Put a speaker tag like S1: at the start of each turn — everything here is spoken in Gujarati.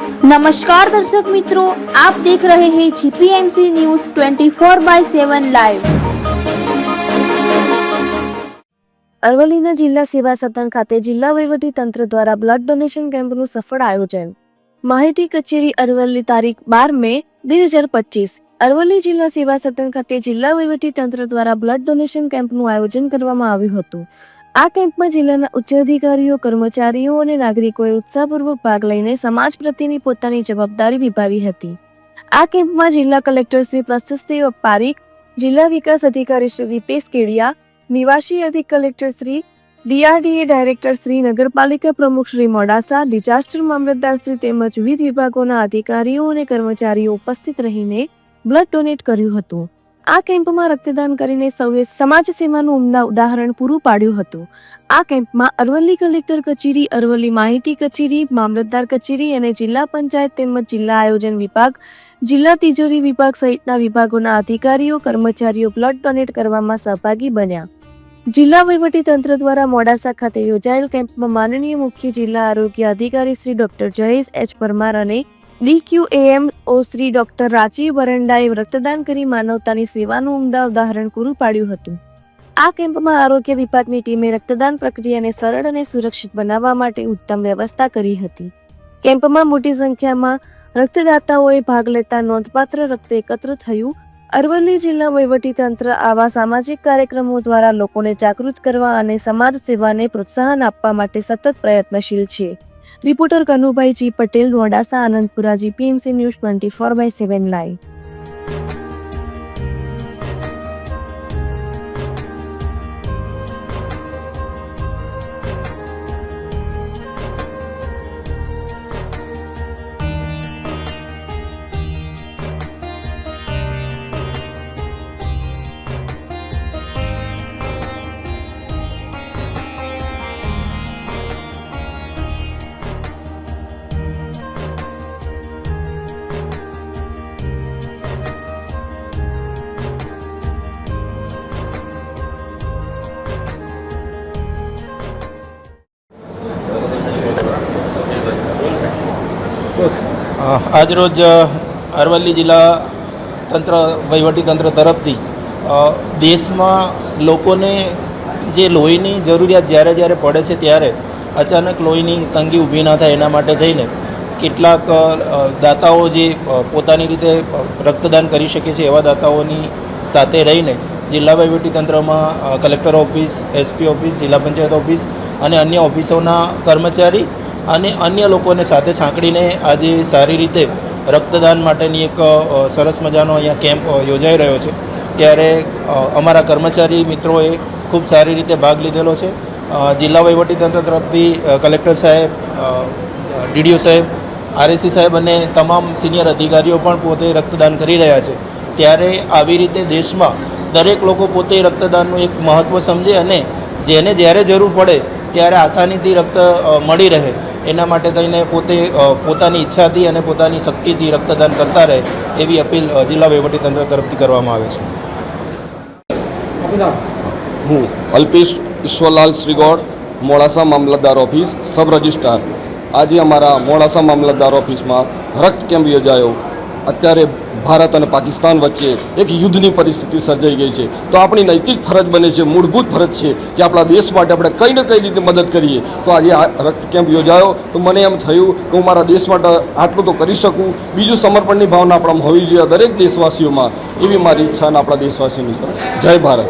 S1: नमस्कार दर्शक मित्रों, आप देख रहे हैं जीपीएमसी न्यूज 24/7 लाइव।
S2: અરવલ્લીના જિલ્લા સેવા સદન ખાતે જિલ્લા વહીવટી તંત્ર દ્વારા બ્લડ ડોનેશન કેમ્પનું સફળ આયોજન। માહિતી કચેરી અરવલ્લી તારીખ 12 મે 2025। અરવલ્લી જિલ્લા સેવા સદન ખાતે જિલ્લા વહીવટી તંત્ર દ્વારા બ્લડ ડોનેશન કેમ્પનું આયોજન કરવામાં આવ્યું હતું। આ કેમ્પમાં જિલ્લાના ઉચ્ચ અધિકારીઓ, કર્મચારીઓ અને નાગરિકોએ ઉત્સાહપૂર્વક ભાગ લઈને સમાજ પ્રત્યેની પોતાની જવાબદારી નિભાવી હતી। આ કેમ્પમાં જિલ્લા કલેક્ટર શ્રી પ્રશસ્તિ પારીખ, જિલ્લા વિકાસ અધિકારી શ્રી દીપેશ કેડિયા, નિવાસી અધિક collector Shri, DRDA director Shri, નગરપાલિકા પ્રમુખ શ્રી મોડાસા, ડિઝાસ્ટર મામલતદાર શ્રી તેમજ વિવિધ વિભાગોના અધિકારીઓ અને કર્મચારીઓ ઉપસ્થિત રહીને બ્લડ ડોનેટ કર્યું હતું। આ કેમ્પમાં રક્તદાન કરીને સૌએ સમાજ સેવાનું ઉમદા ઉદાહરણ પૂરું પાડ્યું હતું। આ કેમ્પમાં અરવલ્લી કલેક્ટર કચેરી, અરવલ્લી માહિતી કચેરી, મામલતદાર કચેરી અને જિલ્લા પંચાયત તેમજ જિલ્લા આયોજન વિભાગ, જિલ્લા તિજોરી વિભાગ સહિતના વિભાગોના અધિકારીઓ, કર્મચારીઓ બ્લડ ડોનેટ કરવામાં સહભાગી બન્યા। જિલ્લા વહીવટી તંત્ર દ્વારા મોડાસા ખાતે યોજાયેલ કેમ્પમાં માનનીય મુખ્ય જિલ્લા આરોગ્ય અધિકારી શ્રી ડોક્ટર જયેશ એચ પરમાર અને DQAMO શ્રી ડોક્ટર રાજીવ બરંડાએ રક્તદાન કરી માનવતાની સેવાનું ઉમદા ઉદાહરણ પૂરું પાડ્યું હતું। આ કેમ્પમાં આરોગ્ય વિભાગની ટીમે રક્તદાન પ્રક્રિયાને સરળ અને સુરક્ષિત બનાવવા માટે ઉત્તમ વ્યવસ્થા કરી હતી। કેમ્પમાં મોટી સંખ્યામાં રક્તદાતાઓએ ભાગ લેતા નોંધપાત્ર રક્ત એકત્ર થયું। અરવલ્લી જિલ્લા વહીવટી તંત્ર આવા સામાજિક કાર્યક્રમો દ્વારા લોકોને જાગૃત કરવા અને સમાજ સેવાને પ્રોત્સાહન આપવા માટે સતત પ્રયત્નશીલ છે। Reporter Kanubhai G Patel, Modasa, Anandpura, GPMC news 24/7 live.
S3: આજરોજ અરવલ્લી જિલ્લા તંત્ર વહીવટી તંત્ર તરફથી દેશમાં લોકોને જે લોહીની જરૂરિયાત જ્યારે પડે છે ત્યારે અચાનક લોહીની તંગી ઊભી ન થાય એના માટે થઈને કેટલાક દાતાઓ જે પોતાની રીતે રક્તદાન કરી શકે છે એવા દાતાઓની સાથે રહીને જિલ્લા વહીવટી તંત્રમાં કલેક્ટર ઓફિસ, એસપી ઓફિસ, જિલ્લા પંચાયત ઓફિસ અને અન્ય ઓફિસોના કર્મચારી અને અન્ય લોકોને સાથે સાંકળીને આજે સારી રીતે રક્તદાન માટેની એક સરસ મજાનો અહીંયા કેમ્પ યોજાઈ રહ્યો છે। ત્યારે અમારા કર્મચારી મિત્રોએ ખૂબ સારી રીતે ભાગ લીધેલો છે। જિલ્લા વહીવટીતંત્ર તરફથી કલેક્ટર સાહેબ, ડીડીઓ સાહેબ, આરએસી સાહેબ અને તમામ સિનિયર અધિકારીઓ પણ પોતે રક્તદાન કરી રહ્યા છે। ત્યારે આવી રીતે દેશમાં દરેક લોકો પોતે રક્તદાનનું એક મહત્ત્વ સમજે અને જેને જ્યારે જરૂર પડે ત્યારે આસાનીથી રક્ત મળી રહે એના માટે થઈને પોતે પોતાની ઈચ્છાથી અને પોતાની શક્તિથી રક્તદાન કરતા રહે એવી અપીલ જિલ્લા વહીવટીતંત્ર તરફથી કરવામાં આવે છે।
S4: હું અલ્પેશ ઈશ્વરલાલ શ્રીગોડ, મોડાસા મામલતદાર ઓફિસ, સબ રજિસ્ટ્રાર। આજે અમારા મોડાસા મામલતદાર ઓફિસમાં રક્ત કેમ્પ યોજાયો। અત્યારે ભારત અને પાકિસ્તાન વચ્ચે એક યુદ્ધની પરિસ્થિતિ સર્જાઈ ગઈ છે, તો આપણી નૈતિક ફરજ બને છે, મૂળભૂત ફરજ છે કે આપણા દેશ માટે આપણે કંઈ ને કઈ રીતે મદદ કરીએ। તો આજે આ રક્ત કેમ્પ યોજાયો તો મને એમ થયું કે હું મારા દેશ માટે આટલું તો કરી શકું। બીજું સમર્પણની ભાવના આપણામાં હોવી જોઈએ દરેક દેશવાસીઓમાં, એવી મારી ઈચ્છા અને આપણા દેશવાસીઓની છે। જય ભારત।